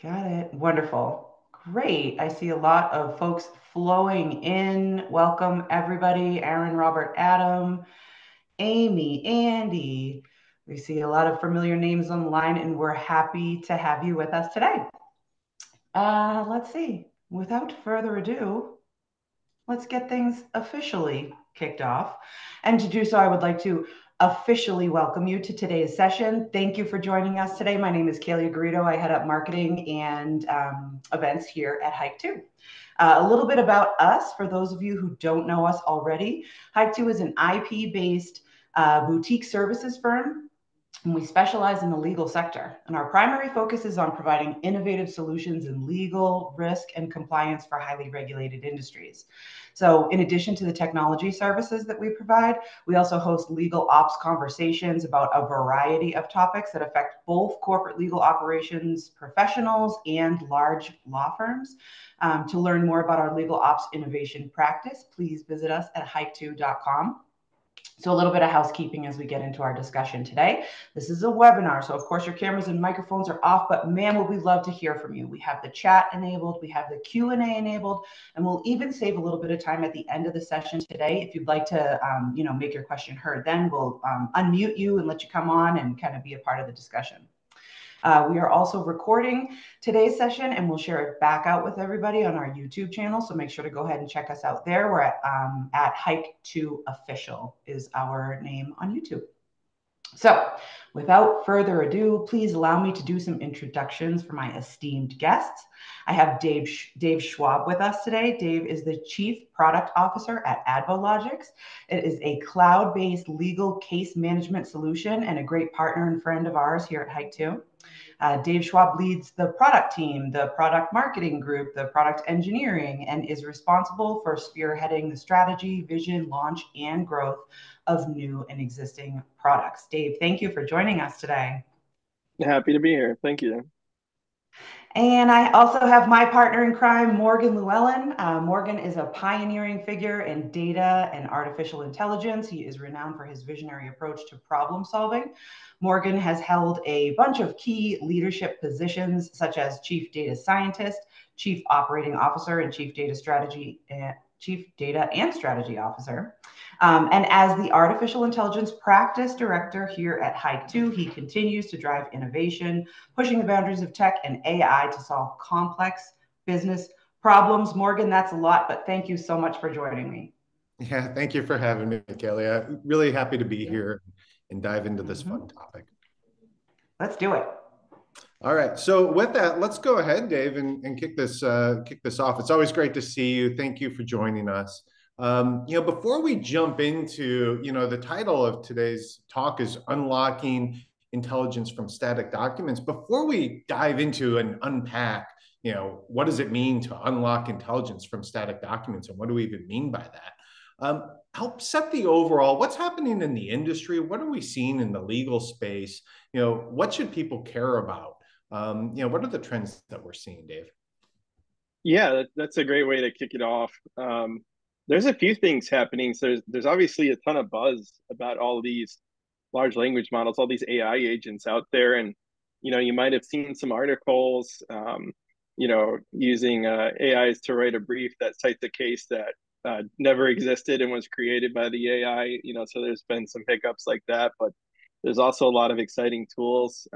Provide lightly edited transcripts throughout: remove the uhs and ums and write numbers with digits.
Got it. Wonderful. Great. I see a lot of folks flowing in. Welcome, everybody. Aaron, Robert, Adam, Amy, Andy. We see a lot of familiar names on the line, and we're happy to have you with us today. Let's see. Without further ado, let's get things officially kicked off. And to do so, I would like to officially welcome you to today's session. Thank you for joining us today. My name is Kaylee Garrido. I head up marketing and events here at Hike 2. A little bit about us for those of you who don't know us already. Hike 2 is an IP based boutique services firm, and we specialize in the legal sector. And our primary focus is on providing innovative solutions in legal, risk, and compliance for highly regulated industries. So, in addition to the technology services that we provide, we also host legal ops conversations about a variety of topics that affect both corporate legal operations professionals and large law firms. To learn more about our legal ops innovation practice, please visit us at hike2.com. So a little bit of housekeeping as we get into our discussion today. This is a webinar, so of course your cameras and microphones are off, but man, would we love to hear from you. We have the chat enabled, we have the Q&A enabled, and we'll even save a little bit of time at the end of the session today. If you'd like to, make your question heard, then we'll unmute you and let you come on and kind of be a part of the discussion. We are also recording today's session, and we'll share it back out with everybody on our YouTube channel. So make sure to go ahead and check us out there. We're at Hike2Official is our name on YouTube. So without further ado, please allow me to do some introductions for my esteemed guests. I have Dave Schwab with us today. Dave is the Chief Product Officer at AdvoLogix. It is a cloud-based legal case management solution and a great partner and friend of ours here at Hike 2. Dave Schwab leads the product team, the product marketing group, the product engineering, and is responsible for spearheading the strategy, vision, launch, and growth of new and existing products. Dave, thank you for joining us today. Happy to be here. Thank you. And I also have my partner in crime, Morgan Llewellyn. Morgan is a pioneering figure in data and artificial intelligence. He is renowned for his visionary approach to problem solving. Morgan has held a bunch of key leadership positions, such as Chief Data Scientist, Chief Operating Officer, and Chief Data and Strategy Officer. And as the Artificial Intelligence Practice Director here at Hike 2, he continues to drive innovation, pushing the boundaries of tech and AI to solve complex business problems. Morgan, that's a lot, but thank you so much for joining me. Yeah, thank you for having me, Kelly. I'm really happy to be here and dive into this fun topic. Let's do it. All right. So with that, let's go ahead, Dave, and kick this off. It's always great to see you. Thank you for joining us. Before we jump into, the title of today's talk is Unlocking Intelligence from Static Documents. Before we dive into and unpack, what does it mean to unlock intelligence from static documents, and what do we even mean by that? Help set the overall, what's happening in the industry? What are we seeing in the legal space? What should people care about? What are the trends that we're seeing, Dave? Yeah, that's a great way to kick it off. There's a few things happening. So there's obviously a ton of buzz about all these large language models, all these AI agents out there. And, you might have seen some articles, using AIs to write a brief that cites a case that never existed and was created by the AI, so there's been some hiccups like that, but there's also a lot of exciting tools.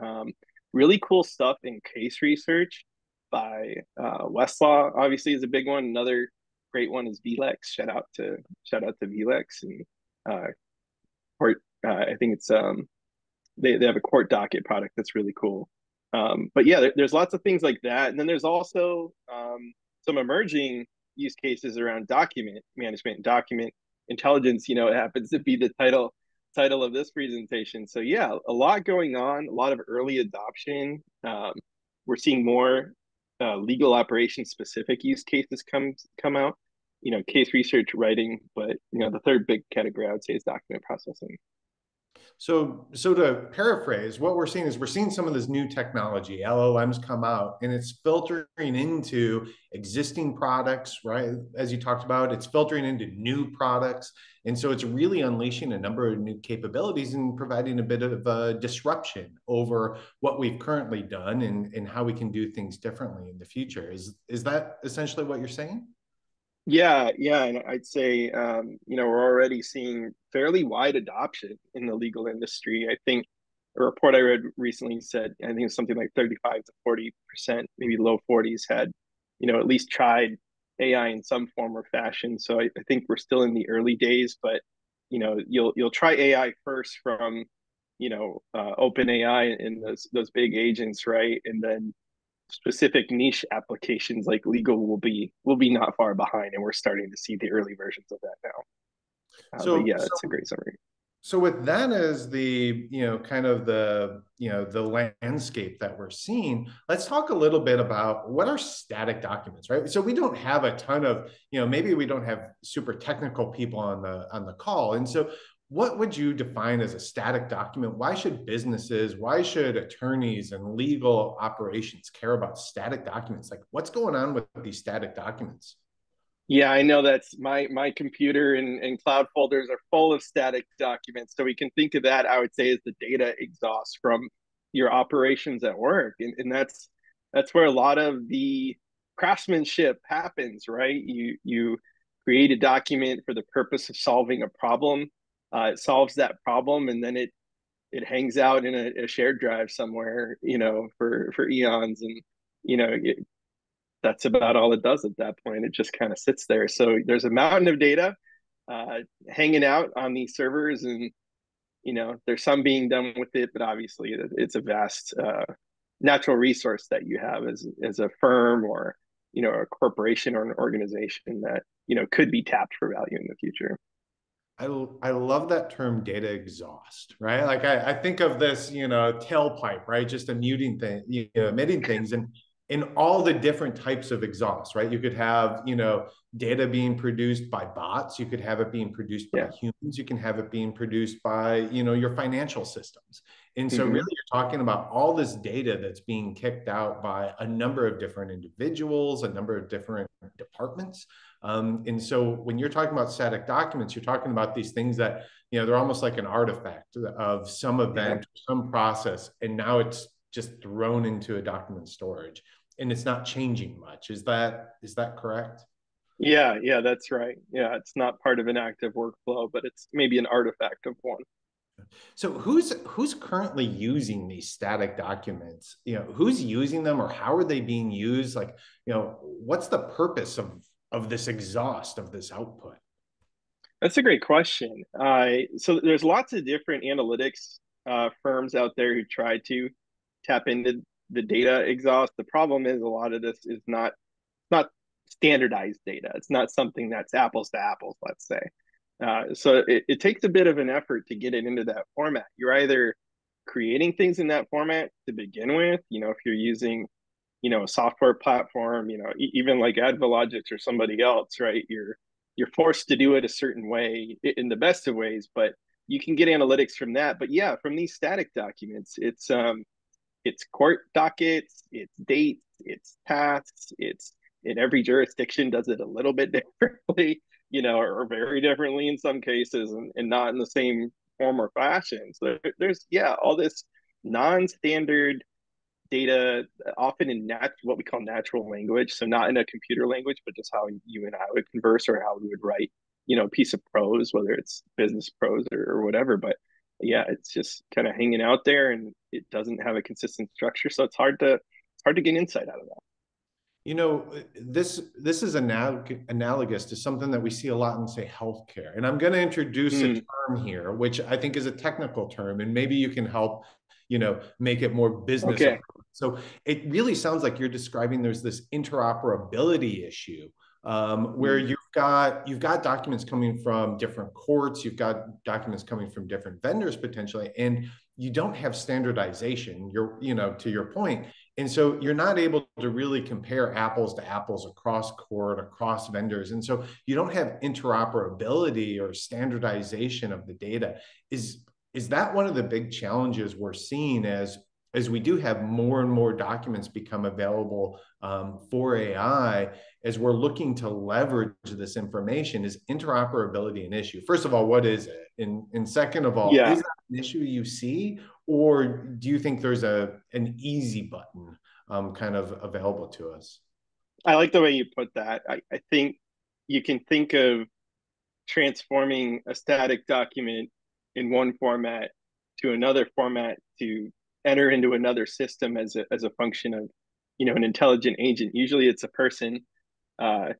Really cool stuff in case research by Westlaw, obviously, is a big one. Another great one is VLEX. Shout out to VLEX and court. I think it's they have a court docket product that's really cool. But yeah, there's lots of things like that, and then there's also some emerging use cases around document management, document intelligence. It happens to be the title of this presentation. So yeah, a lot going on, a lot of early adoption. We're seeing more legal operations specific use cases come out. Case research, writing, but the third big category I would say is document processing. So to paraphrase, what we're seeing is we're seeing some of this new technology, LLMs come out, and it's filtering into existing products, right? As you talked about, it's filtering into new products. And so it's really unleashing a number of new capabilities and providing a bit of a disruption over what we've currently done and how we can do things differently in the future. Is that essentially what you're saying? Yeah, yeah, and I'd say we're already seeing fairly wide adoption in the legal industry. I think a report I read recently said I think it's something like 35 to 40%, maybe low 40s had, at least tried AI in some form or fashion. So I think we're still in the early days, but you'll try AI first from, open AI and those big agents, right? And then specific niche applications like legal will be not far behind, and we're starting to see the early versions of that now. But So, yeah, it's a so great summary. So with that as the, kind of the, the landscape that we're seeing, let's talk a little bit about what are static documents, right? So we don't have a ton of, maybe we don't have super technical people on the call. And so what would you define as a static document? Why should businesses, why should attorneys and legal operations care about static documents? Like what's going on with these static documents? Yeah, I know that's my computer and cloud folders are full of static documents. So we can think of that, I would say, as the data exhaust from your operations at work. And that's where a lot of the craftsmanship happens, right? You create a document for the purpose of solving a problem. It solves that problem, and then it hangs out in a shared drive somewhere, for eons. And that's about all it does at that point. It just kind of sits there. So there's a mountain of data hanging out on these servers, and there's some being done with it, but obviously it's a vast natural resource that you have as a firm or a corporation or an organization that could be tapped for value in the future. I love that term data exhaust, right? Like I think of this, tailpipe, right? Just emitting thing, emitting things and in all the different types of exhaust, right? You could have, data being produced by bots. You could have it being produced by Yeah. humans. You can have it being produced by, your financial systems. And so really Mm-hmm. you're talking about all this data that's being kicked out by a number of different individuals, a number of different departments. And so when you're talking about static documents, you're talking about these things that, they're almost like an artifact of some Yeah. event, some process, and now it's just thrown into a document storage and it's not changing much. Is that correct? Yeah, yeah, that's right. Yeah, it's not part of an active workflow, but it's maybe an artifact of one. So who's currently using these static documents? Who's using them or how are they being used? Like, what's the purpose of this exhaust of this output? That's a great question. So there's lots of different analytics firms out there who try to tap into the data exhaust. The problem is a lot of this is not standardized data. It's not something that's apples to apples, let's say. So it takes a bit of an effort to get it into that format. You're either creating things in that format to begin with, if you're using, a software platform, even like Advalogix or somebody else, right? You're forced to do it a certain way in the best of ways, but you can get analytics from that. But yeah, from these static documents, it's court dockets, it's dates, it's tasks, it's in every jurisdiction does it a little bit differently, or very differently in some cases, and not in the same form or fashion. So there's yeah, all this non-standard data, often in what we call natural language, so not in a computer language, but just how you and I would converse or how we would write, a piece of prose, whether it's business prose or whatever. But yeah, it's just kind of hanging out there, and it doesn't have a consistent structure, so it's hard to get insight out of that. This is analogous to something that we see a lot in, say, healthcare. And I'm going to introduce a Mm, term here, which I think is a technical term, and maybe you can help, make it more business okay. appropriate. So it really sounds like you're describing there's this interoperability issue where Mm, you've got documents coming from different courts, you've got documents coming from different vendors potentially, and you don't have standardization. To your point, and so you're not able to really compare apples to apples across court, across vendors. And so you don't have interoperability or standardization of the data. is that one of the big challenges we're seeing as we do have more and more documents become available for AI, as we're looking to leverage this information? Is interoperability an issue? First of all, what is it? And second of all, Yeah, is that an issue you see, or do you think there's an easy button kind of available to us? I like the way you put that. I think you can think of transforming a static document in one format to another format to enter into another system as a function of, an intelligent agent. Usually it's a person. uh,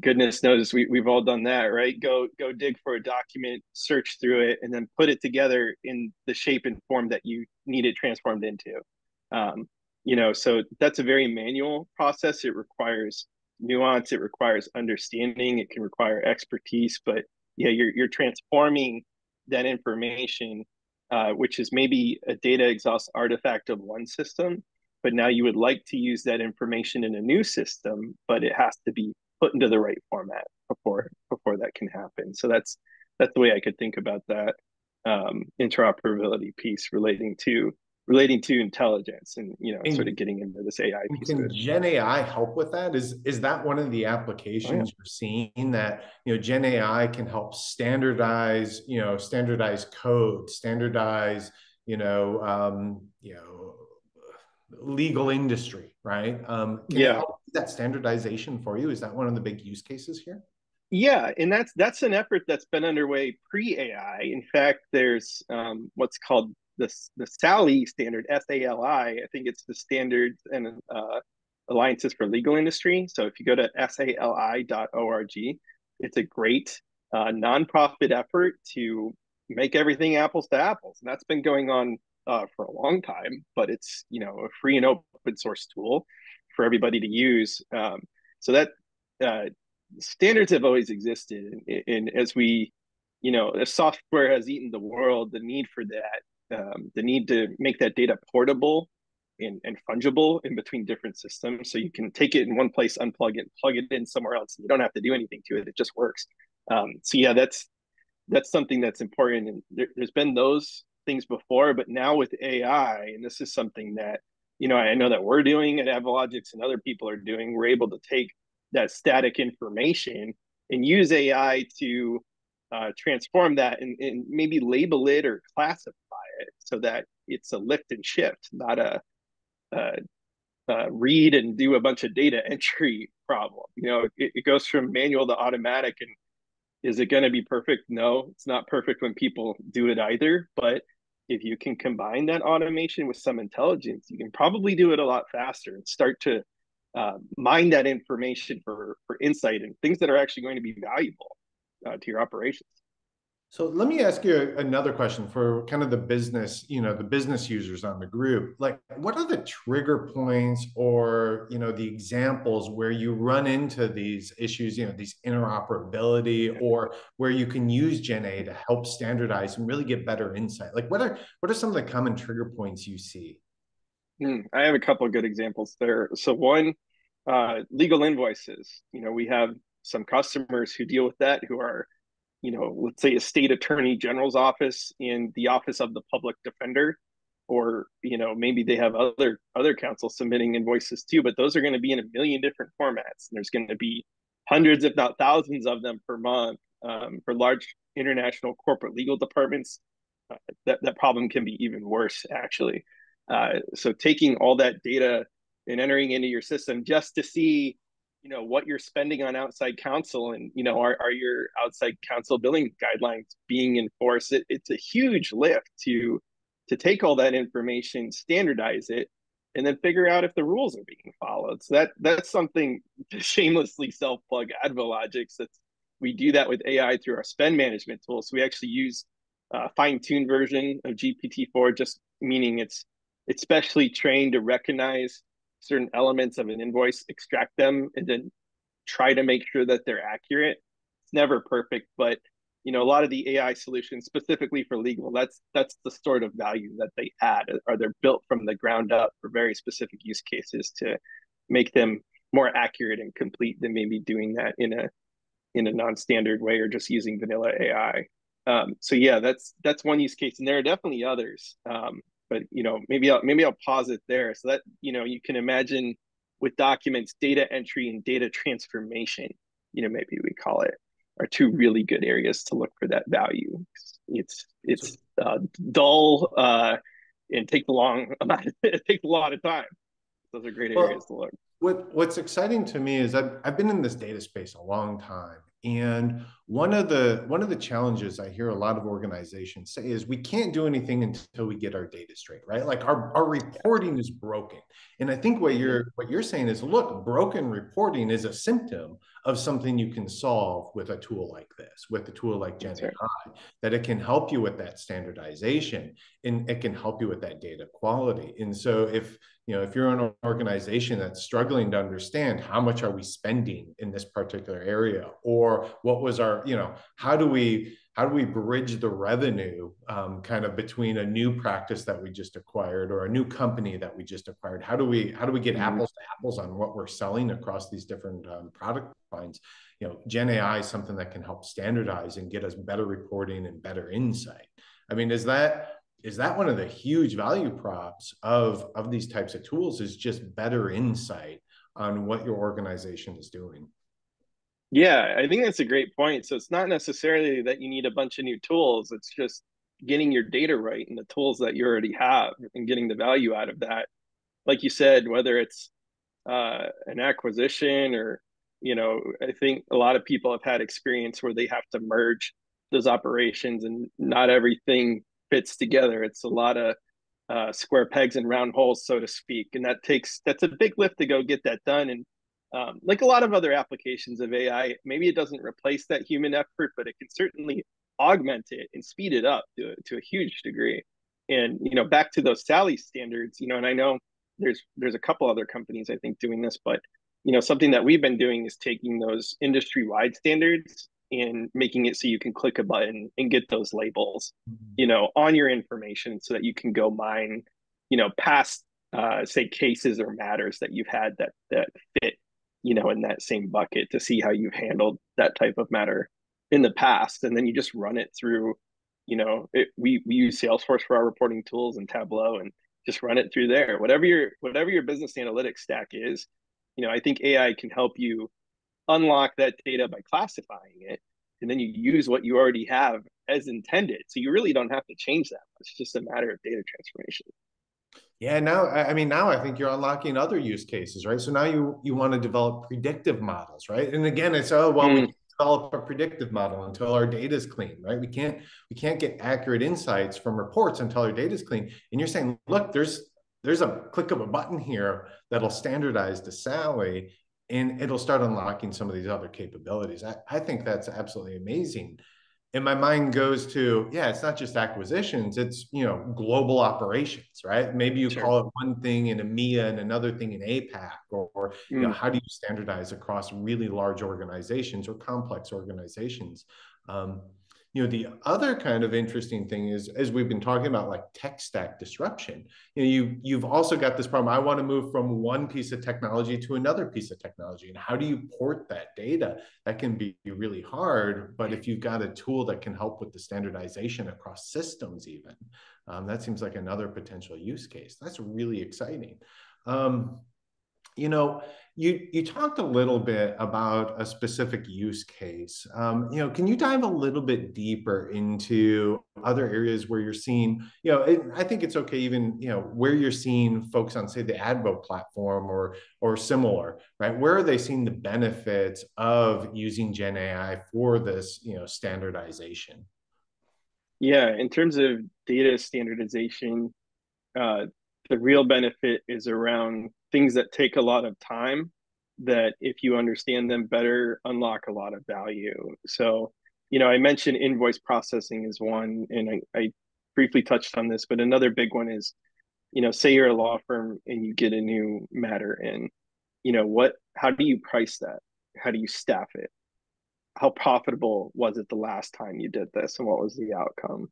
Goodness knows we've all done that, right? Go dig for a document, search through it, and then put it together in the shape and form that you need it transformed into. um, so that's a very manual process. It requires nuance, it requires understanding, it can require expertise. But yeah, you're transforming that information, which is maybe a data exhaust artifact of one system, but now you would like to use that information in a new system, but it has to be put into the right format before that can happen. So that's the way I could think about that interoperability piece relating to intelligence, and sort of And getting into this AI piece of can it. Gen AI help with that? Is that one of the Oh yeah. applications you're seeing, that Gen AI can help standardize, standardize code, standardize, you know, um, you know, legal industry, right? Can it Yeah. help with that standardization for you? Is that one of the big use cases here? Yeah, and that's an effort that's been underway pre-AI. In fact, there's what's called the SALI standard, SALI. I think it's the Standards and Alliances for Legal Industry. So if you go to sali.org, it's a great nonprofit effort to make everything apples to apples, and that's been going on for a long time. But it's a free and open source tool for everybody to use. So that uh, standards have always existed, and as as software has eaten the world, the need for that, the need to make that data portable and fungible in between different systems, so you can take it in one place, unplug it, plug it in somewhere else, and you don't have to do anything to it, it just works. So yeah, that's something that's important, and there's been those things before, but now with AI, and this is something that I know that we're doing at Avalogics and other people are doing, we're able to take that static information and use AI to transform that, and maybe label it or classify it so that it's a lift and shift, not a read and do a bunch of data entry problem. It goes from manual to automatic, and is it going to be perfect? No, it's not perfect when people do it either. But if you can combine that automation with some intelligence, you can probably do it a lot faster and start to mine that information for insight and things that are actually going to be valuable to your operations. So let me ask you another question for kind of the business, the business users on the group. Like, what are the trigger points, or, the examples where you run into these issues, these interoperability, or where you can use Gen A to help standardize and really get better insight? Like, what are some of the common trigger points you see? I have a couple of good examples there. So one, legal invoices. We have some customers who deal with that, who are let's say a state attorney general's office in the office of the public defender, or maybe they have other counsel submitting invoices too, but those are going to be in a million different formats, and there's going to be hundreds, if not thousands, of them per month. For large international corporate legal departments, that problem can be even worse, actually. So taking all that data and entering into your system just to see what you're spending on outside counsel, and are your outside counsel billing guidelines being enforced. It's a huge lift to take all that information, standardize it, and then figure out if the rules are being followed. So that's something to shamelessly self-plug Advologics. We do that with AI through our spend management tool. So we actually use a fine-tuned version of GPT-4, just meaning it's specially trained to recognize certain elements of an invoice, extract them, and then try to make sure that they're accurate. It's never perfect, but a lot of the AI solutions, specifically for legal, that's the sort of value that they add, or they're built from the ground up for very specific use cases to make them more accurate and complete than maybe doing that in a non-standard way or just using vanilla AI. So yeah, that's one use case, and there are definitely others. But maybe I'll pause it there. So that you can imagine with documents, data entry and data transformation, maybe we call it, are two really good areas to look for that value. It's dull and take a long amount. It takes a lot of time. Those are great areas Well, to look. what's exciting to me is I've been in this data space a long time, and one of the challenges I hear a lot of organizations say is we can't do anything until we get our data straight, right? Like our reporting is broken. And I think Mm-hmm. what you're saying is, look, broken reporting is a symptom of something you can solve with a tool like this, with a tool like Gen That's right. AI, that it can help you with that standardization and it can help you with that data quality. And so if you're an organization that's struggling to understand how much are we spending in this particular area, or what was our, how do we bridge the revenue kind of between a new practice that we just acquired or a new company that we just acquired? How do we get Mm-hmm. apples to apples on what we're selling across these different product lines? Gen AI is something that can help standardize and get us better reporting and better insight. I mean, is that one of the huge value props of these types of tools, is just better insight on what your organization is doing? Yeah, I think that's a great point. So it's not necessarily that you need a bunch of new tools. It's just getting your data right and the tools that you already have and getting the value out of that. Like you said, whether it's an acquisition or, I think a lot of people have had experience where they have to merge those operations and not everything fits together. It's a lot of square pegs and round holes, so to speak. And that's a big lift to go get that done. And like a lot of other applications of AI, maybe it doesn't replace that human effort, but it can certainly augment it and speed it up to a huge degree. And back to those Sally standards, and I know there's a couple other companies I think doing this, but something that we've been doing is taking those industry wide standards and making it so you can click a button and get those labels on your information so that you can go mine past say cases or matters that you've had that fit in that same bucket to see how you've handled that type of matter in the past, and then you just run it through we use Salesforce for our reporting tools and Tableau, and just run it through there. Whatever your business analytics stack is, I think AI can help you unlock that data by classifying it, and then you use what you already have as intended. So you really don't have to change that much. It's just a matter of data transformation. Yeah, now I think you're unlocking other use cases, right? So now you want to develop predictive models, right? And again, it's, oh well, we Mm, can't develop a predictive model until our data is clean, right? We can't get accurate insights from reports until our data is clean. And you're saying, look, there's a click of a button here that'll standardize to Sally, and it'll start unlocking some of these other capabilities. I think that's absolutely amazing. And my mind goes to, yeah, it's not just acquisitions, it's global operations, right? Maybe you sure. call it one thing in EMEA and another thing in APAC, or Mm, how do you standardize across really large organizations or complex organizations? um, the other kind of interesting thing is, as we've been talking about, like tech stack disruption, you've also got this problem. I want to move from one piece of technology to another piece of technology, and how do you port that data? That can be really hard, but if you've got a tool that can help with the standardization across systems even, that seems like another potential use case. That's really exciting. um, you know, you talked a little bit about a specific use case. Can you dive a little bit deeper into other areas where you're seeing, I think it's okay, even, where you're seeing folks on, say, the Advo platform or similar, right? Where are they seeing the benefits of using Gen AI for this, standardization? yeah, in terms of data standardization, uh, the real benefit is around things that take a lot of time, that if you understand them better, unlock a lot of value. So, I mentioned invoice processing is one, and I briefly touched on this, but another big one is, say you're a law firm and you get a new matter in, how do you price that? How do you staff it? How profitable was it the last time you did this, and what was the outcome?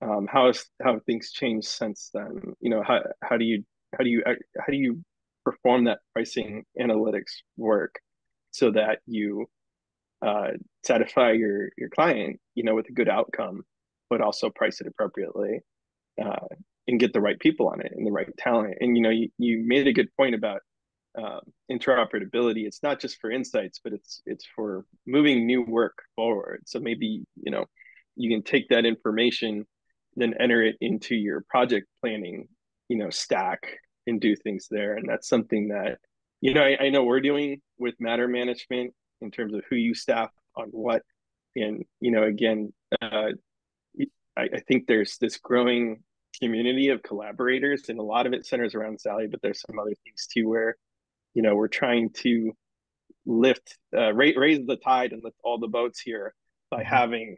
How have things changed since then? How do you perform that pricing analytics work so that you satisfy your client, with a good outcome, but also price it appropriately, uh, and get the right people on it and the right talent. And you made a good point about uh, interoperability. It's not just for insights, but it's for moving new work forward. So maybe you can take that information, then enter it into your project planning, stack, and do things there. And that's something that I know we're doing with matter management in terms of who you staff on what. And again, I think there's this growing community of collaborators, and a lot of it centers around Sally, but there's some other things too where we're trying to raise the tide and lift all the boats here by having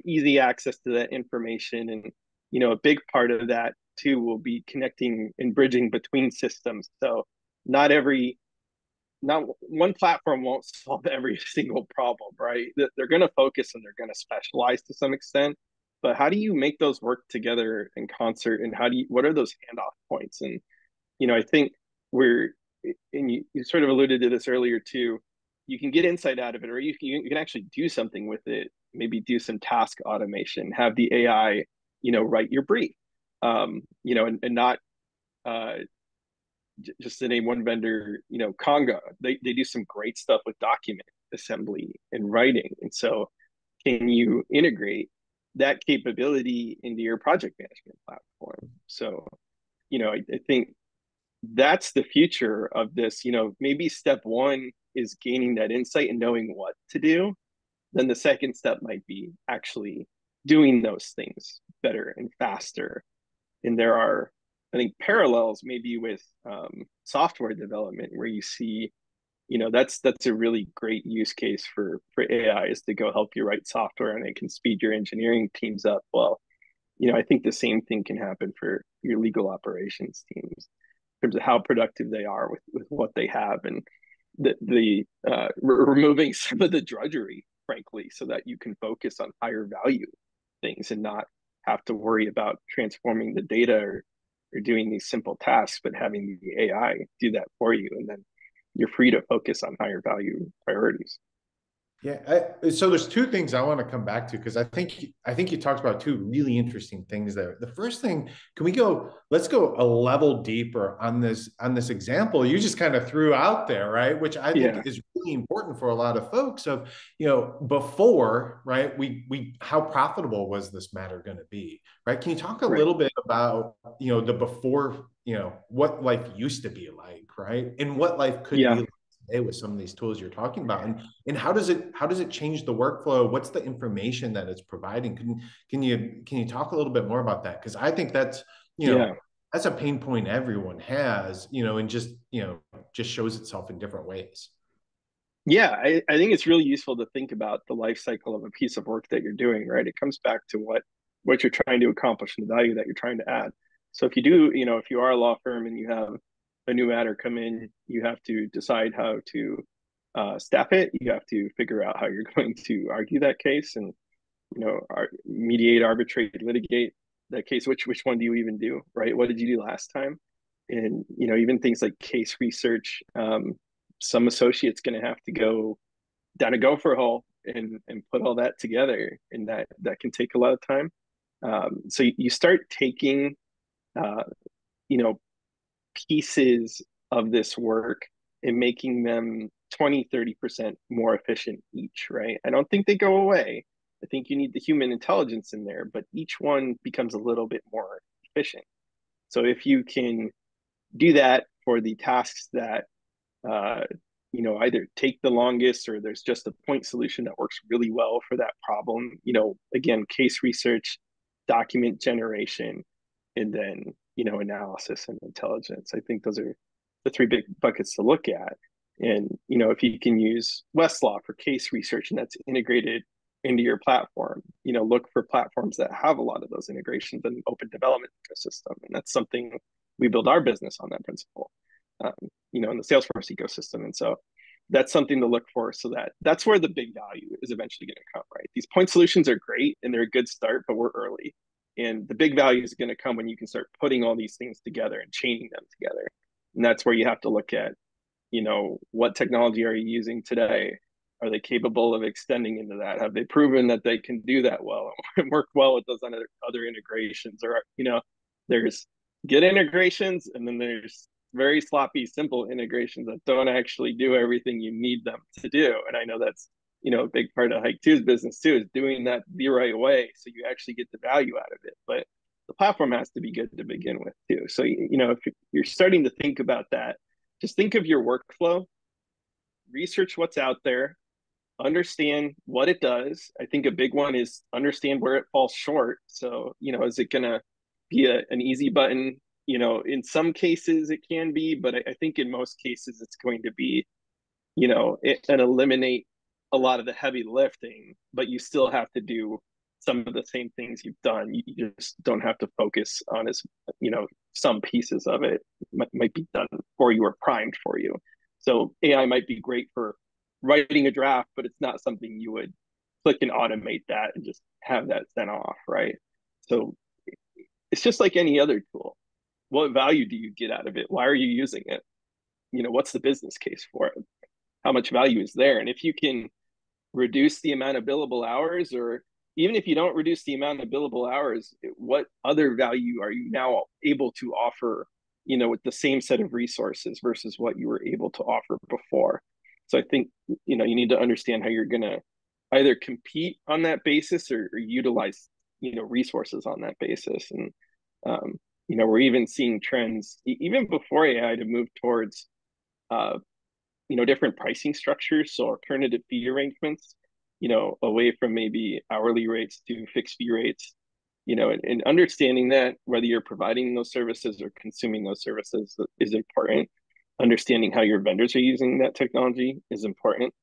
easy access to that information. And a big part of that too will be connecting and bridging between systems. So not every not one platform won't solve every single problem, right? They're going to focus and they're going to specialize to some extent, but how do you make those work together in concert, and what are those handoff points? And I think we're and you sort of alluded to this earlier too. You can get insight out of it, or you can actually do something with it. Maybe do some task automation, have the AI write your brief, and not uh, just to name one vendor, Conga. They do some great stuff with document assembly and writing. And so can you integrate that capability into your project management platform? So I think that's the future of this. Maybe step one is gaining that insight and knowing what to do. Then the second step might be actually doing those things better and faster. And there are, I think, parallels maybe with software development where you see, that's a really great use case for AI, is to go help you write software and it can speed your engineering teams up. Well, I think the same thing can happen for your legal operations teams in terms of how productive they are with what they have, and removing some of the drudgery, frankly, so that you can focus on higher value things and not have to worry about transforming the data, or doing these simple tasks, but having the AI do that for you. And then you're free to focus on higher value priorities. Yeah, so there's two things I want to come back to, because I think you talked about two really interesting things there. The first thing, let's go a level deeper on this example you just kind of threw out there, right? Which I Yeah. think is really important for a lot of folks of, before, right? We how profitable was this matter going to be, right? Can you talk a Right. little bit about, the before, what life used to be like, right? And what life could be Yeah. like today with some of these tools you're talking about, and how does it change the workflow? What's the information that it's providing? Can you talk a little bit more about that? Because I think that's Yeah. that's a pain point everyone has, and just shows itself in different ways. Yeah, I think it's really useful to think about the life cycle of a piece of work that you're doing, right? It comes back to what you're trying to accomplish and the value that you're trying to add. So if you are a law firm and you have a new matter come in, you have to decide how to staff it. You have to figure out how you're going to argue that case, and mediate, arbitrate, litigate that case. Which one do you even do, right? What did you do last time? And even things like case research. Some associate's going to have to go down a gopher hole and put all that together, and that can take a lot of time. So you start taking uh, you know pieces of this work and making them 20-30% more efficient each, right? I don't think they go away. I think you need the human intelligence in there, but each one becomes a little bit more efficient. So if you can do that for the tasks that uh, either take the longest, or there's just a point solution that works really well for that problem. Again, case research, document generation, and then analysis and intelligence. I think those are the three big buckets to look at. And if you can use Westlaw for case research and that's integrated into your platform, look for platforms that have a lot of those integrations and open development ecosystem. And that's something we build our business on, that principle, in the Salesforce ecosystem. And so that's something to look for, so that's where the big value is eventually going to come, right? These point solutions are great and they're a good start, but we're early. And the big value is going to come when you can start putting all these things together and chaining them together. And that's where you have to look at, what technology are you using today? Are they capable of extending into that? Have they proven that they can do that well and work well with those other integrations? Or, there's good integrations, and then there's very sloppy, simple integrations that don't actually do everything you need them to do. And I know that's, a big part of Hike 2's business too, is doing that the right way so you actually get the value out of it. But the platform has to be good to begin with too. So, if you're starting to think about that, just think of your workflow, research what's out there, understand what it does. I think a big one is understand where it falls short. So, is it going to be an easy button? In some cases it can be, but I think in most cases it's going to be, and eliminate a lot of the heavy lifting, but you still have to do some of the same things you've done. You just don't have to focus on some pieces of it might be done for you or primed for you. So AI might be great for writing a draft, but it's not something you would click and automate that and just have that sent off, right? So it's just like any other tool. What value do you get out of it? Why are you using it? What's the business case for it? How much value is there? And if you can reduce the amount of billable hours, or even if you don't reduce the amount of billable hours, what other value are you now able to offer, with the same set of resources versus what you were able to offer before? So I think, you need to understand how you're going to either compete on that basis or utilize, resources on that basis. And, we're even seeing trends even before AI to move towards, different pricing structures. So alternative fee arrangements, away from maybe hourly rates to fixed fee rates, and understanding that whether you're providing those services or consuming those services is important. Understanding how your vendors are using that technology is important.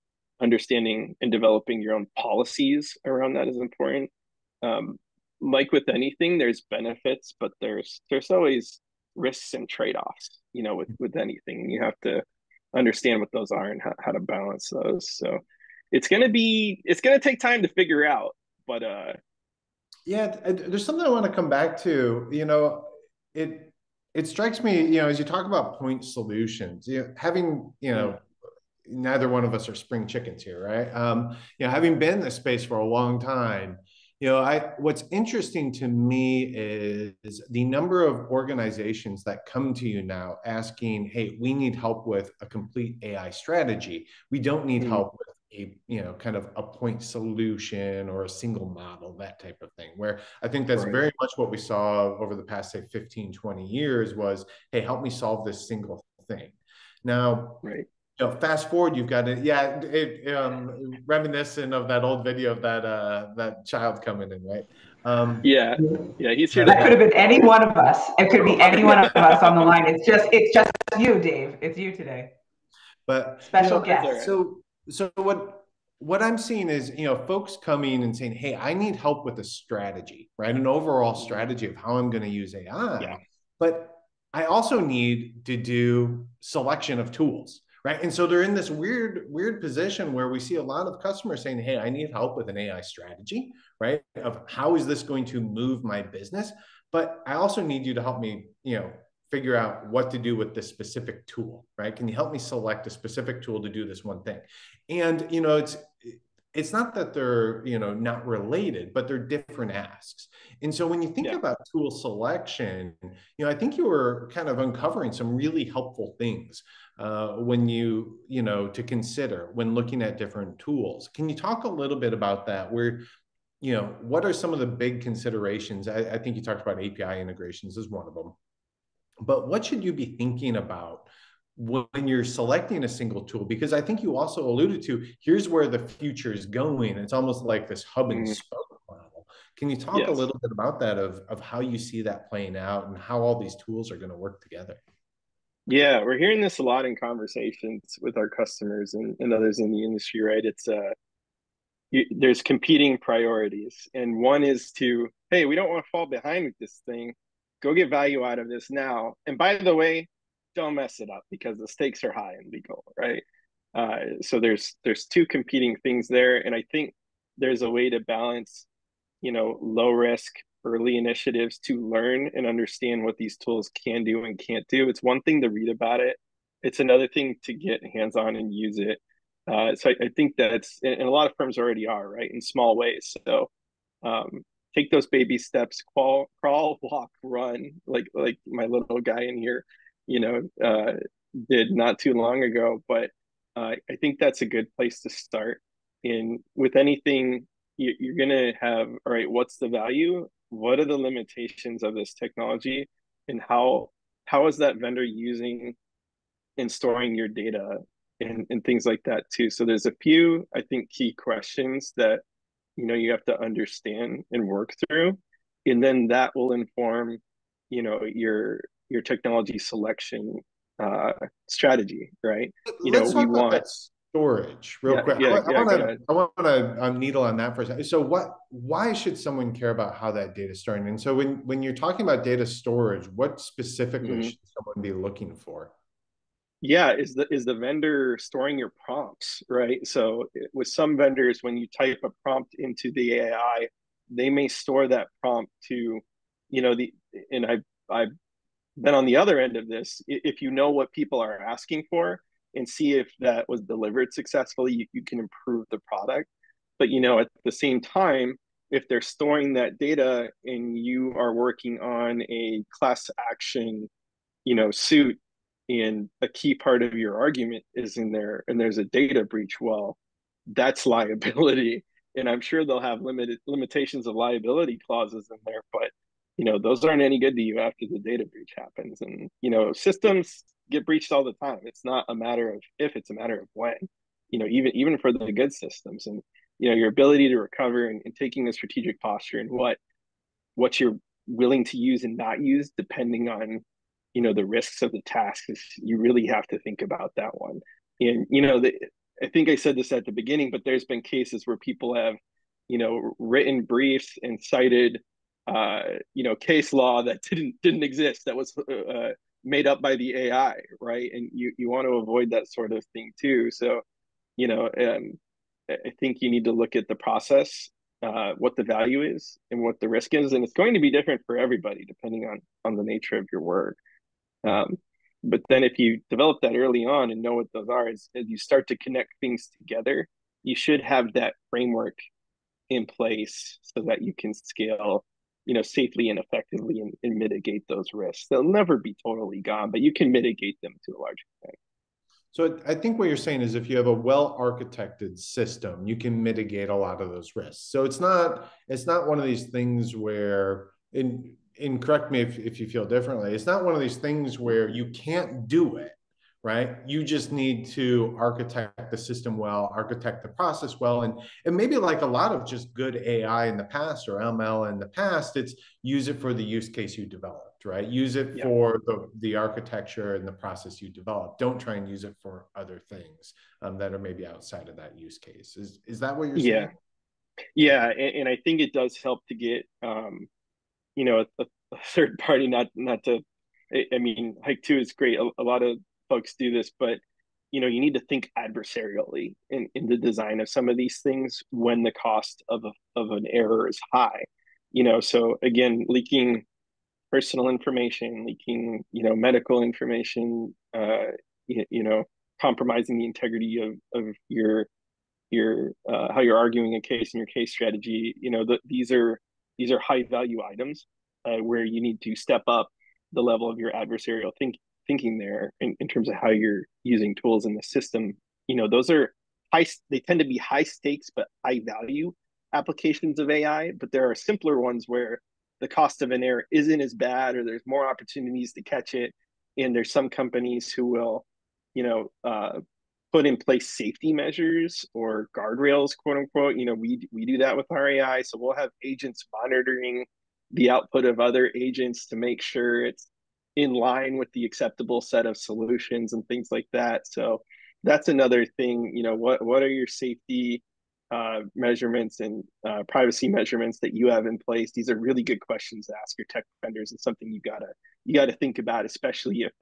Understanding and developing your own policies around that is important. Like with anything, there's benefits, but there's always risks and trade-offs, with anything. You have to understand what those are and how to balance those. So it's going to take time to figure out, but yeah, there's something I want to come back to. It strikes me, as you talk about point solutions, having, neither one of us are spring chickens here, right? Having been in this space for a long time, what's interesting to me is the number of organizations that come to you now asking, hey, we need help with a complete AI strategy. We don't need help with a, kind of a point solution or a single model, that type of thing, where I think that's very much what we saw over the past, say, 15, 20 years was, hey, help me solve this single thing. Now, fast forward, you've got it, reminiscent of that old video of that child coming in, right? Yeah, he's here. That could have been any one of us. It could be any one of us on the line. It's just you, Dave. It's you today. But special guest. So what I'm seeing is, folks coming and saying, hey, I need help with a strategy, right? An overall strategy of how I'm going to use AI. Yeah. But I also need to do selection of tools. Right. And so they're in this weird position where we see a lot of customers saying, hey, I need help with an AI strategy, right? Of how is this going to move my business? But I also need you to help me, figure out what to do with this specific tool, right? Can you help me select a specific tool to do this one thing? And, it's not that they're, not related, but they're different asks. And so when you think about tool selection, I think you were kind of uncovering some really helpful things when to consider when looking at different tools. Can you talk a little bit about that? Where, what are some of the big considerations? I think you talked about API integrations as one of them, but what should you be thinking about when you're selecting a single tool? Because I think you also alluded to, here's where the future is going. It's almost like this hub and spoke model. Can you talk a little bit about that, of how you see that playing out and how all these tools are going to work together? Yeah, we're hearing this a lot in conversations with our customers and others in the industry, right? It's there's competing priorities, and one is to, hey, we don't want to fall behind with this thing. Go get value out of this now. And by the way, don't mess it up because the stakes are high and legal, right? So there's two competing things there, and I think there's a way to balance, low risk early initiatives to learn and understand what these tools can do and can't do. It's one thing to read about it. It's another thing to get hands-on and use it. So I think that's, and a lot of firms already are, right, in small ways. So take those baby steps, crawl, walk, run, like my little guy in here, you know, did not too long ago. But I think that's a good place to start. In with anything, you're gonna have, all right, what's the value? What are the limitations of this technology, and how is that vendor using and storing your data and things like that too. So there's a few, I think, key questions that you have to understand and work through, and then that will inform your technology selection uh strategy, right? Let's We talk about want. that storage real Yeah, quick. yeah, yeah, go ahead. I want to needle on that for a second. So why should someone care about how that data is stored? And so when you're talking about data storage, what specifically Mhm. should someone be looking for? Yeah, is the vendor storing your prompts, right? So with some vendors, when you type a prompt into the AI, they may store that prompt to, the and I've been on the other end of this. If you know what people are asking for and see if that was delivered successfully, you can improve the product. But at the same time, if they're storing that data and you are working on a class action suit, and a key part of your argument is in there and there's a data breach, well, that's liability. And I'm sure they'll have limitations of liability clauses in there, but those aren't any good to you after the data breach happens. And systems get breached all the time. It's not a matter of if, it's a matter of when. Even for the good systems. And your ability to recover, and taking a strategic posture, and what you're willing to use and not use depending on the risks of the task, is you really have to think about that one. And I think I said this at the beginning, but there's been cases where people have written briefs and cited case law that didn't exist, that was made up by the AI, right? And you want to avoid that sort of thing too. So you know um, I think you need to look at the process, what the value is and what the risk is, and it's going to be different for everybody depending on the nature of your work. Um, but then if you develop that early on and know what those are, as you start to connect things together, you should have that framework in place so that you can scale, safely and effectively, and mitigate those risks. They'll never be totally gone, but you can mitigate them to a large extent. So I think what you're saying is if you have a well-architected system, you can mitigate a lot of those risks. So it's not one of these things where, and correct me if you feel differently, it's not one of these things where you can't do it, right? You just need to architect the system well, architect the process well, and maybe like a lot of just good AI in the past or ML in the past, it's use it for the use case you developed, right? Use it Yeah. for the architecture and the process you developed. Don't try and use it for other things that are maybe outside of that use case. Is that what you're Yeah. saying? Yeah. And I think it does help to get, a third party, not to, I mean, hike two is great. A lot of folks do this, but you need to think adversarially in the design of some of these things when the cost of an error is high. So again, leaking personal information, leaking, medical information, compromising the integrity of your how you're arguing a case and your case strategy. These are high value items, where you need to step up the level of your adversarial thinking there, in terms of how you're using tools in the system. Those are high. They tend to be high stakes but high value applications of AI. But there are simpler ones where the cost of an error isn't as bad, or there's more opportunities to catch it. And there's some companies who will, you know, uh, put in place safety measures or guardrails, quote unquote. We do that with our AI. So we'll have agents monitoring the output of other agents to make sure it's in line with the acceptable set of solutions and things like that. So that's another thing. What are your safety measurements and privacy measurements that you have in place? These are really good questions to ask your tech vendors, and something you gotta think about, especially if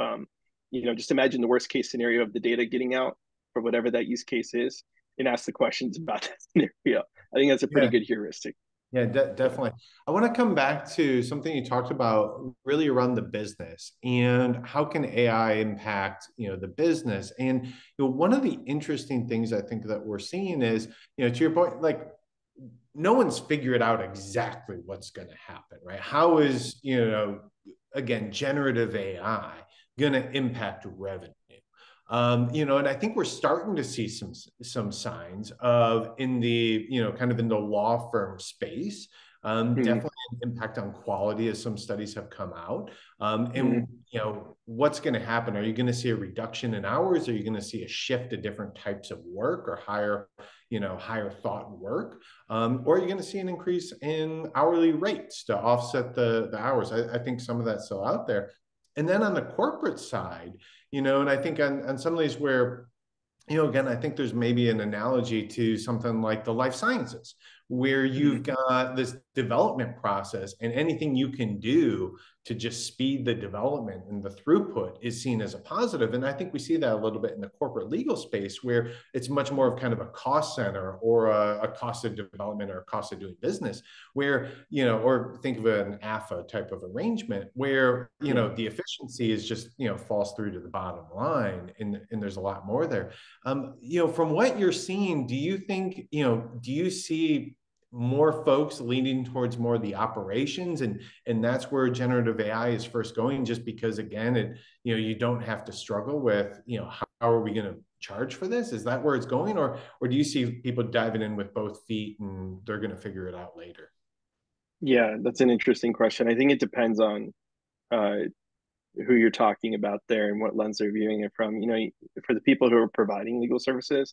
just imagine the worst case scenario of the data getting out for whatever that use case is, and ask the questions about that scenario. I think that's a pretty Yeah. good heuristic. Yeah, definitely. I want to come back to something you talked about really around the business and how can AI impact, the business. And one of the interesting things I think that we're seeing is, to your point, like no one's figured out exactly what's going to happen, right? How is, again, generative AI going to impact revenue? And I think we're starting to see some signs of in the, kind of in the law firm space, Mm, definitely an impact on quality as some studies have come out. mm, And what's going to happen? Are you going to see a reduction in hours? Are you going to see a shift to different types of work or higher thought work? Or are you going to see an increase in hourly rates to offset the hours? I think some of that's still out there. And then on the corporate side, and I think on some of these where, again, I think there's maybe an analogy to something like the life sciences, where mm. you've got this development process and anything you can do to just speed the development and the throughput is seen as a positive. And I think we see that a little bit in the corporate legal space, where it's much more of kind of a cost center or a cost of development or a cost of doing business, where, or think of an AFA type of arrangement where, Yeah. the efficiency is just, falls through to the bottom line. And there's a lot more there. From what you're seeing, do you think, do you see more folks leaning towards more of the operations and that's where generative AI is first going, just because again, you don't have to struggle with, how are we going to charge for this? Is that where it's going? Or do you see people diving in with both feet and they're going to figure it out later? Yeah, that's an interesting question. I think it depends on uh, who you're talking about there and what lens they're viewing it from. For the people who are providing legal services,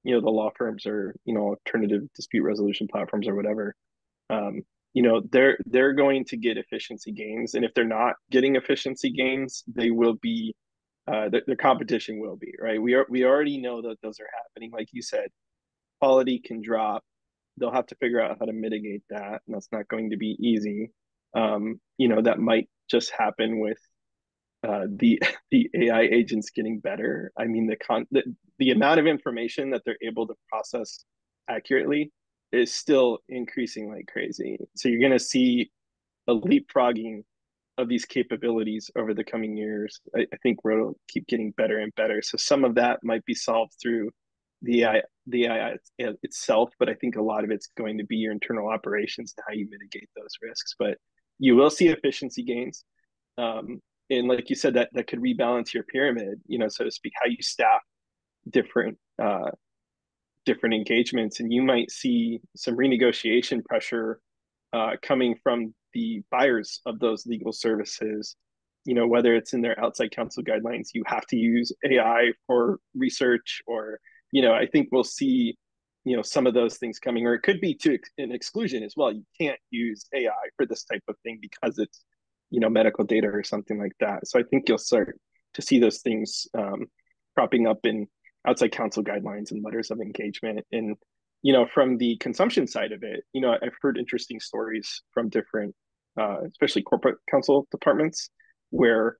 the law firms or alternative dispute resolution platforms or whatever, they're going to get efficiency gains, and if they're not getting efficiency gains, they will be their competition will be, right. We already know that those are happening. Like you said, quality can drop. They'll have to figure out how to mitigate that, and that's not going to be easy. That might just happen with the the AI agents getting better. I mean, the amount of information that they're able to process accurately is still increasing like crazy. So you're going to see a leapfrogging of these capabilities over the coming years. I think we'll keep getting better and better. So some of that might be solved through the AI itself, but I think a lot of it's going to be your internal operations and how you mitigate those risks. But you will see efficiency gains. And like you said, that could rebalance your pyramid, so to speak, how you staff different different engagements, and you might see some renegotiation pressure coming from the buyers of those legal services. Whether it's in their outside counsel guidelines, you have to use AI for research, or I think we'll see some of those things coming, or it could be to an exclusion as well. You can't use AI for this type of thing because it's medical data or something like that. So I think you'll start to see those things cropping up in outside counsel guidelines and letters of engagement. And from the consumption side of it, I've heard interesting stories from different especially corporate counsel departments, where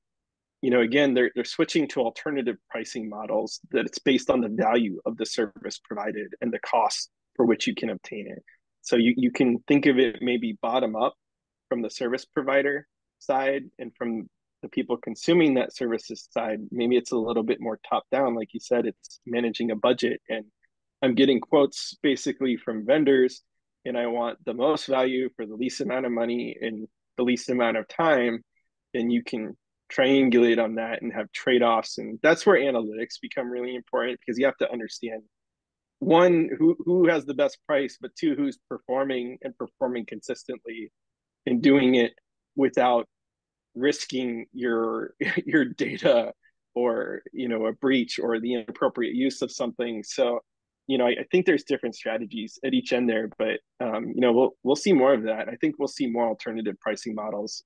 again, they're switching to alternative pricing models that it's based on the value of the service provided and the cost for which you can obtain it. So you can think of it maybe bottom up from the service provider side, and from the people consuming that services side, maybe it's a little bit more top down. Like you said, it's managing a budget, and I'm getting quotes basically from vendors, and I want the most value for the least amount of money in the least amount of time. And you can triangulate on that and have trade-offs. And that's where analytics become really important, because you have to understand, one, who has the best price, but two, who's performing and performing consistently and doing it without risking your your data, or a breach or the inappropriate use of something. So I think there's different strategies at each end there, but we'll see more of that. I think we'll see more alternative pricing models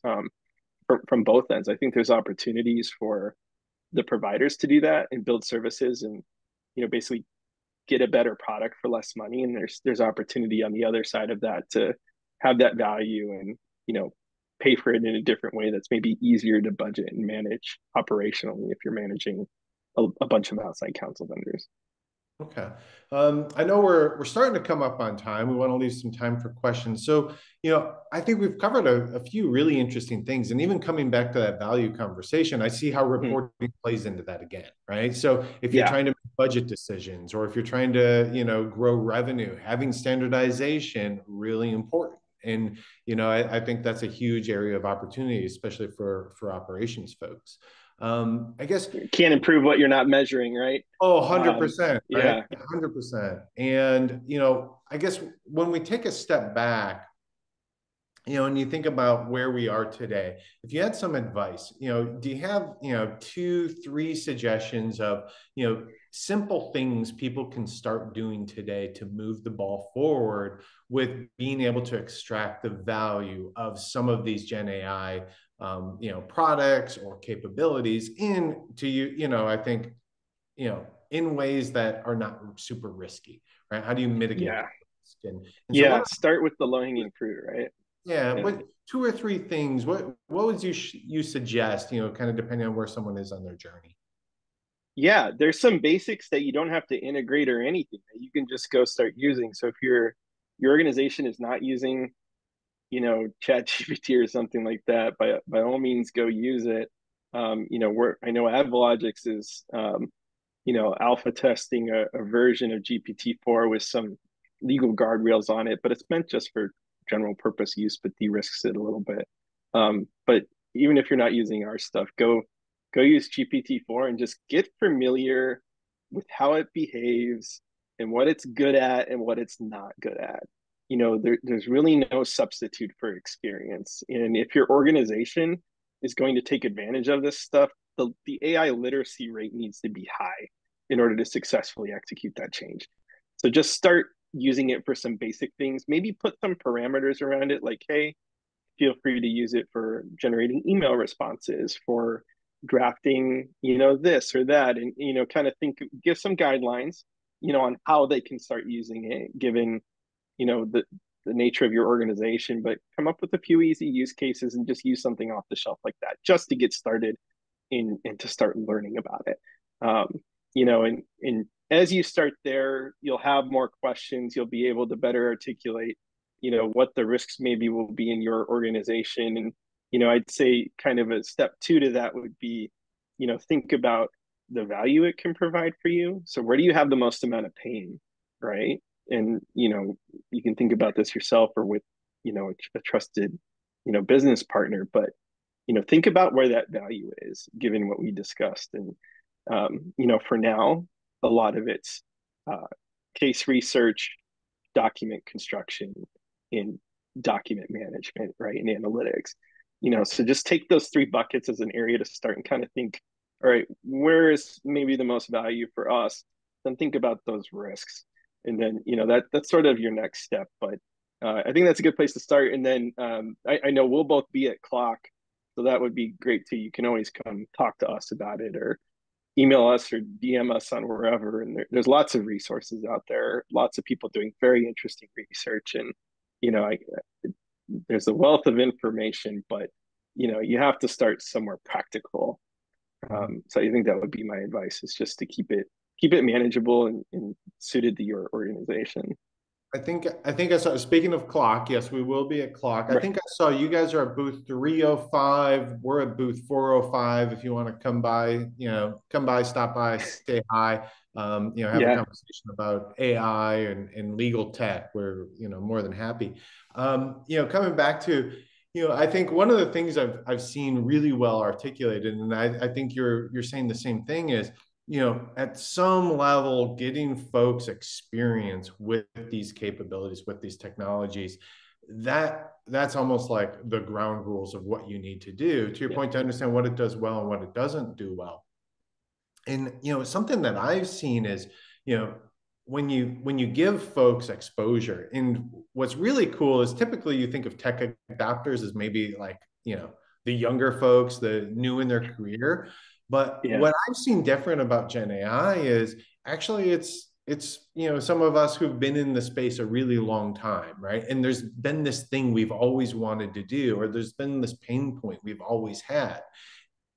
from both ends. I think there's opportunities for the providers to do that and build services, and basically get a better product for less money. And there's opportunity on the other side of that to have that value and pay for it in a different way that's maybe easier to budget and manage operationally if you're managing a bunch of outside counsel vendors. Okay. I know we're starting to come up on time. We want to leave some time for questions. So, I think we've covered a few really interesting things. And even coming back to that value conversation, I see how Mhm. reporting plays into that again, right? So if you're Yeah, trying to make budget decisions, or if you're trying to, grow revenue, having standardization, really important. And, I think that's a huge area of opportunity, especially for operations folks. I guess. can't improve what you're not measuring, right? Oh, Um, 100%, right? yeah, 100%. And, I guess when we take a step back, and you think about where we are today, if you had some advice, do you have, two, three suggestions of, simple things people can start doing today to move the ball forward with being able to extract the value of some of these Gen AI, products or capabilities into I think, in ways that are not super risky, right? How do you mitigate yeah, that risk? And so yeah. what Start with the low-hanging fruit, right? yeah, And what two or three things? What would you suggest? Kind of depending on where someone is on their journey. yeah, there's some basics that you don't have to integrate or anything that you can just go start using. So if your organization is not using, chat GPT or something like that, by all means go use it. I know AdVlogics is alpha testing a version of GPT-4 with some legal guardrails on it, but it's meant just for general purpose use, but de-risks it a little bit. But even if you're not using our stuff, go use GPT-4 and just get familiar with how it behaves and what it's good at and what it's not good at. There's really no substitute for experience. And if your organization is going to take advantage of this stuff, the AI literacy rate needs to be high in order to successfully execute that change. So just start using it for some basic things. Maybe put some parameters around it, like, hey, feel free to use it for generating email responses, for drafting, this or that, and kind of give some guidelines, on how they can start using it, given the nature of your organization. But come up with a few easy use cases and just use something off the shelf like that, just to get started and to start learning about it. Um, and as you start there, you'll have more questions. You'll be able to better articulate, what the risks maybe will be in your organization. And, I'd say kind of a step two to that would be, think about the value it can provide for you. So where do you have the most amount of pain, right? And, you can think about this yourself or with, a trusted, business partner, but think about where that value is given what we discussed. And, for now, a lot of it's uh, case research, document construction, and document management, right? And analytics. So just take those three buckets as an area to start and kind of think, all right, where is maybe the most value for us? Then think about those risks. And then, that's sort of your next step. But I think that's a good place to start. And then I know we'll both be at Clock, so that would be great too. You can always come talk to us about it or email us or DM us on wherever. And there's lots of resources out there, lots of people doing very interesting research. And, there's a wealth of information, but, you have to start somewhere practical. So I think that would be my advice, is just to keep it manageable and suited to your organization. I think I saw, speaking of Clock, yes, we will be at Clock. I Right. think I saw you guys are at booth 305. We're at booth 405. If you want to come by, stop by, say hi, have a Yeah. conversation about AI and legal tech. We're, more than happy. Coming back to, I think one of the things I've seen really well articulated, and I think you're saying the same thing, is at some level, getting folks experience with these capabilities, with these technologies, that's almost like the ground rules of what you need to do, to your Yeah. point, to understand what it does well and what it doesn't do well. And something that I've seen is, when you give folks exposure, and what's really cool is typically you think of tech adopters as maybe like, the younger folks, the new in their career. But Yeah. what I've seen different about Gen AI is actually it's some of us who've been in the space a really long time, right? And there's been this thing we've always wanted to do, or there's been this pain point we've always had.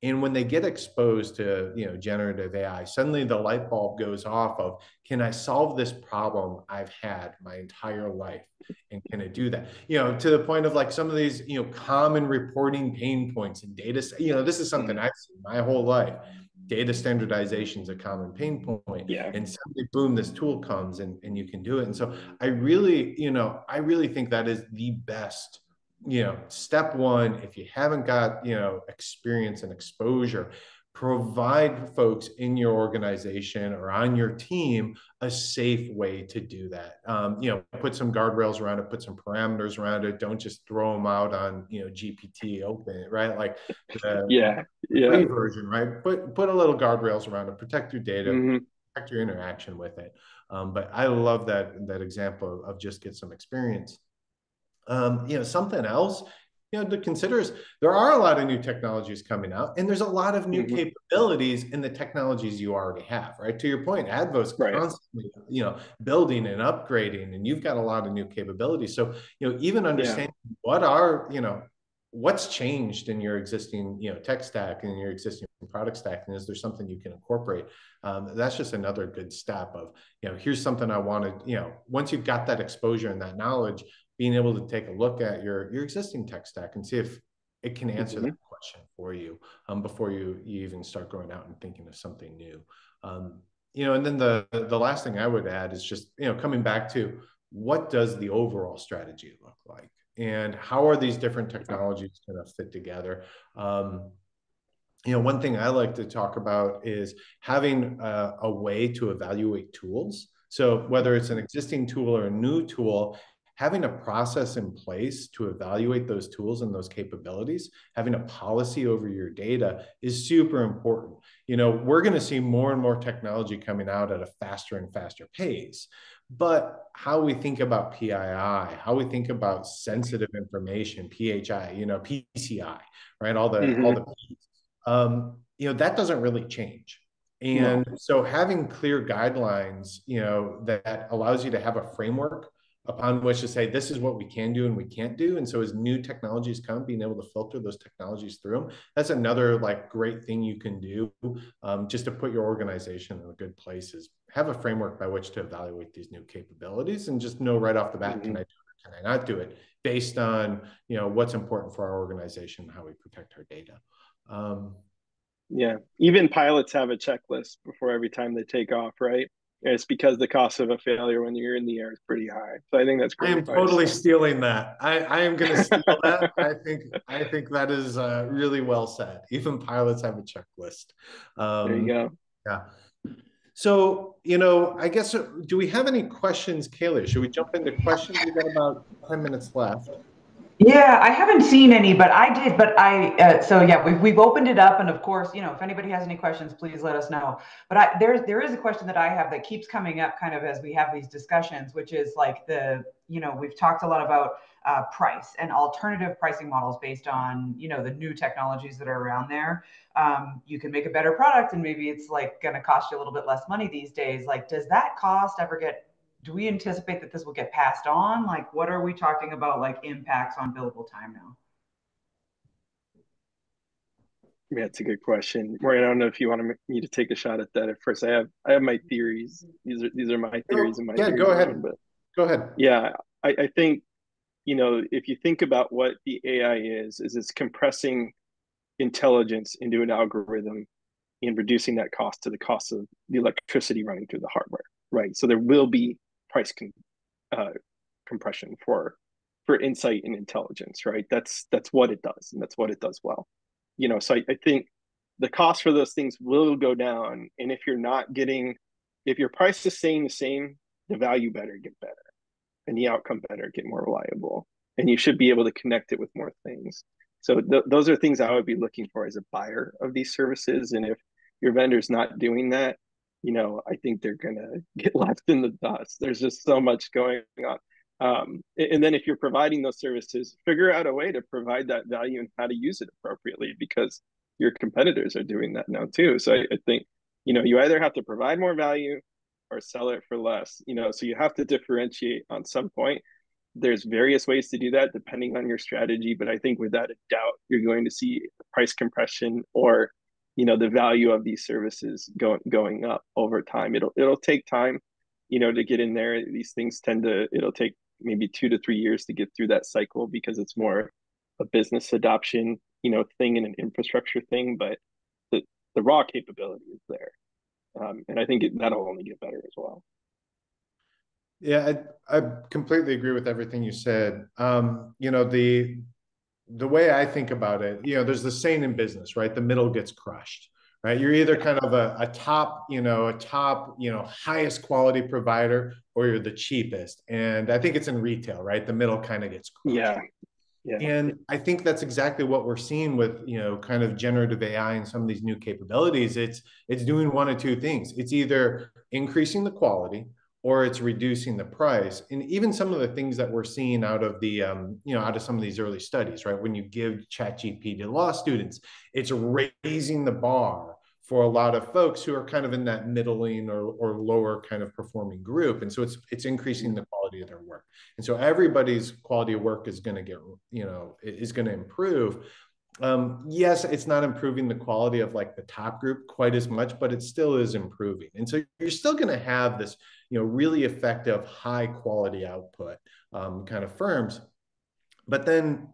And when they get exposed to, generative AI, suddenly the light bulb goes off of, can I solve this problem I've had my entire life? And can it do that? To the point of like some of these, common reporting pain points and data, this is something I've seen my whole life. Data standardization is a common pain point. Yeah. And suddenly, boom, this tool comes and you can do it. And so I really think that is the best, step one. If you haven't got, experience and exposure, provide folks in your organization or on your team a safe way to do that. Put some guardrails around it, put some parameters around it. Don't just throw them out on, GPT open, right? Like Yeah. the free version, right? Put a little guardrails around it, protect your data, protect your interaction with it. But I love that example of just get some experience. Something else, to consider is there are a lot of new technologies coming out, and there's a lot of new capabilities in the technologies you already have, right? To your point, Advo's constantly, building and upgrading, and you've got a lot of new capabilities. So, even understanding what's changed in your existing, tech stack and your existing product stack, and is there something you can incorporate? That's just another good step of, here's something I wanted, once you've got that exposure and that knowledge, being able to take a look at your existing tech stack and see if it can answer that question for you before you even start going out and thinking of something new. And then the last thing I would add is just, coming back to what does the overall strategy look like? And how are these different technologies going to fit together? One thing I like to talk about is having a way to evaluate tools. So whether it's an existing tool or a new tool, having a process in place to evaluate those tools and those capabilities, having a policy over your data is super important. We're going to see more and more technology coming out at a faster and faster pace. But how we think about PII, how we think about sensitive information, PHI, PCI, right? All the that doesn't really change. And so having clear guidelines, that allows you to have a framework upon which to say, this is what we can do and we can't do. And so as new technologies come, being able to filter those technologies through them, that's another great thing you can do just to put your organization in a good place, is have a framework by which to evaluate these new capabilities and just know right off the bat, can I do it, can I not do it, based on, what's important for our organization, how we protect our data. Yeah, even pilots have a checklist before every time they take off, right? It's because the cost of a failure when you're in the air is pretty high. So I think that's great. I am totally stealing that. I am going to steal that. I think that is really well said. Even pilots have a checklist. There you go. Yeah. So, I guess, do we have any questions, Kayla? Should we jump into questions? We've got about 10 minutes left. Yeah, I haven't seen any, but I did. But so yeah, we've opened it up, and of course, if anybody has any questions, please let us know. But there is a question that I have that keeps coming up, kind of as we have these discussions, which is like we've talked a lot about price and alternative pricing models based on the new technologies that are around there. You can make a better product, and maybe it's going to cost you a little bit less money these days. Like, does that cost ever get? Do we anticipate that this will get passed on? Like, what are we talking about, like impacts on billable time now? Yeah, it's a good question. Morgan, I don't know if you want me to take a shot at that at first. I have my theories. These are my theories and my theories. Go ahead. Alone, but go ahead. Yeah, I think, if you think about what the AI is it's compressing intelligence into an algorithm and reducing that cost to the cost of the electricity running through the hardware, right? So there will be price compression for insight and intelligence, right? That's what it does, and that's what it does well. So I think the cost for those things will go down, and if your price is staying the same, the value better get better, and the outcome better get more reliable, and you should be able to connect it with more things. So those are things I would be looking for as a buyer of these services. And if your vendor's not doing that, I think they're going to get left in the dust. There's just so much going on. And then if you're providing those services, figure out a way to provide that value and how to use it appropriately, because your competitors are doing that now too. So I think, you either have to provide more value or sell it for less, so you have to differentiate on some point. there's various ways to do that depending on your strategy, but I think without a doubt you're going to see price compression or the value of these services going up over time. It'll take time, to get in there. These things it'll take maybe 2 to 3 years to get through that cycle because it's more a business adoption, thing and an infrastructure thing, but the raw capability is there. And I think that'll only get better as well. Yeah, I completely agree with everything you said. The way I think about it, there's the saying in business, right? The middle gets crushed, right? You're either kind of a top, highest quality provider, or you're the cheapest. And I think it's in retail, right? The middle kind of gets crushed. Yeah. Yeah. And I think that's exactly what we're seeing with, kind of generative AI and some of these new capabilities. It's doing one of two things. It's either increasing the quality or it's reducing the price. And even some of the things that we're seeing out of the, out of some of these early studies, right? When you give ChatGPT to law students, it's raising the bar for a lot of folks who are kind of in that middling or lower kind of performing group. And so it's increasing the quality of their work. And so everybody's quality of work is going to get, is going to improve. Yes, it's not improving the quality of like the top group quite as much, but it still is improving. And so you're still going to have this, really effective, high quality output kind of firms. But then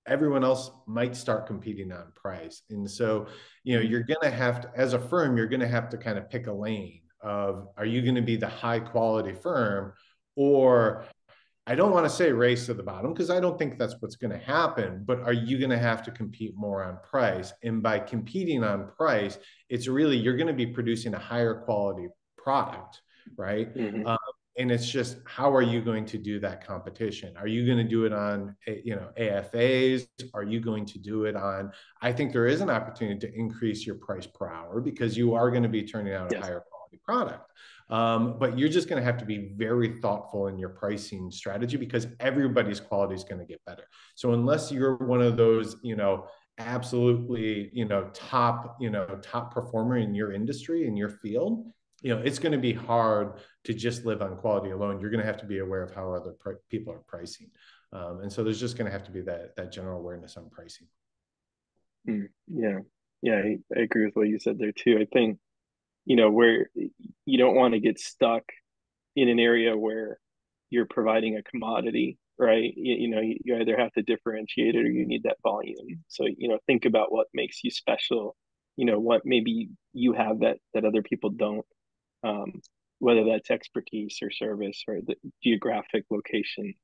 everyone else might start competing on price. And so, you're going to have to, as a firm, you're going to have to kind of pick a lane of, are you going to be the high quality firm, or I don't want to say race to the bottom because I don't think that's what's going to happen, but are you going to have to compete more on price? And by competing on price, it's really, you're going to be producing a higher quality product, right? Mm-hmm. And it's just, how are you going to do that competition? Are you going to do it on, AFAs? Are you going to do it on, I think there is an opportunity to increase your price per hour because you are going to be turning out a higher quality product. But you're just going to have to be very thoughtful in your pricing strategy because everybody's quality is going to get better. So unless you're one of those, absolutely, top performer in your industry, in your field, it's going to be hard to just live on quality alone. You're going to have to be aware of how other people are pricing. And so there's just going to have to be that general awareness on pricing. Yeah. Yeah. I agree with what you said there too. I think, where you don't want to get stuck in an area where you're providing a commodity, right? You either have to differentiate it or you need that volume. So, think about what makes you special, what maybe you have that other people don't, whether that's expertise or service or the geographic location.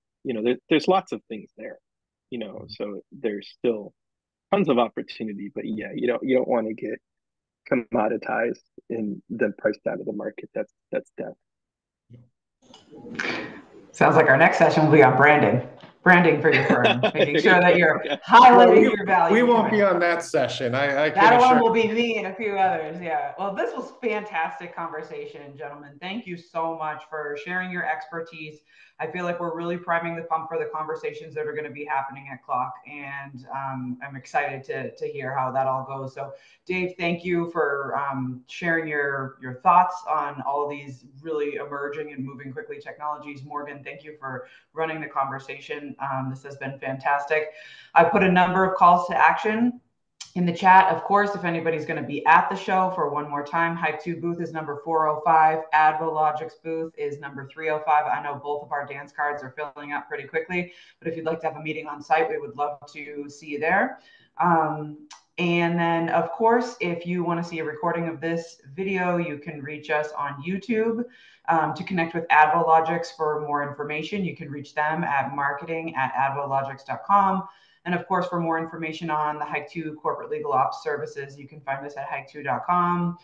There's lots of things there, so there's still tons of opportunity, but yeah, you don't want to get commoditized and then priced out of the market. That's death. Sounds like our next session will be on branding for your firm, making sure that you're highlighting your value. We won't be on that session. That one will be me and a few others. Yeah. Well, this was fantastic conversation, gentlemen. Thank you so much for sharing your expertise. I feel like we're really priming the pump for the conversations that are going to be happening at Clock, and I'm excited to hear how that all goes. So, Dave, thank you for sharing your thoughts on all of these really emerging and moving quickly technologies. Morgan, thank you for running the conversation. This has been fantastic. I put a number of calls to action in the chat. Of course, if anybody's going to be at the show for one more time, Hike 2 booth is number 405. AdvoLogix booth is number 305. I know both of our dance cards are filling up pretty quickly, but if you'd like to have a meeting on site, we would love to see you there. And then, of course, if you want to see a recording of this video, you can reach us on YouTube. To connect with AdvoLogix for more information, you can reach them at marketing@advologix.com. And of course, for more information on the Hike 2 corporate legal ops services, you can find us at hike2.com.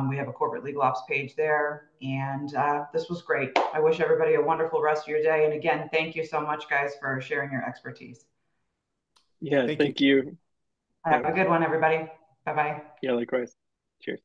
We have a corporate legal ops page there. And this was great. I wish everybody a wonderful rest of your day. And again, thank you so much, guys, for sharing your expertise. Yeah, thank you. Have a good one, everybody. Bye-bye. Yeah, likewise. Cheers.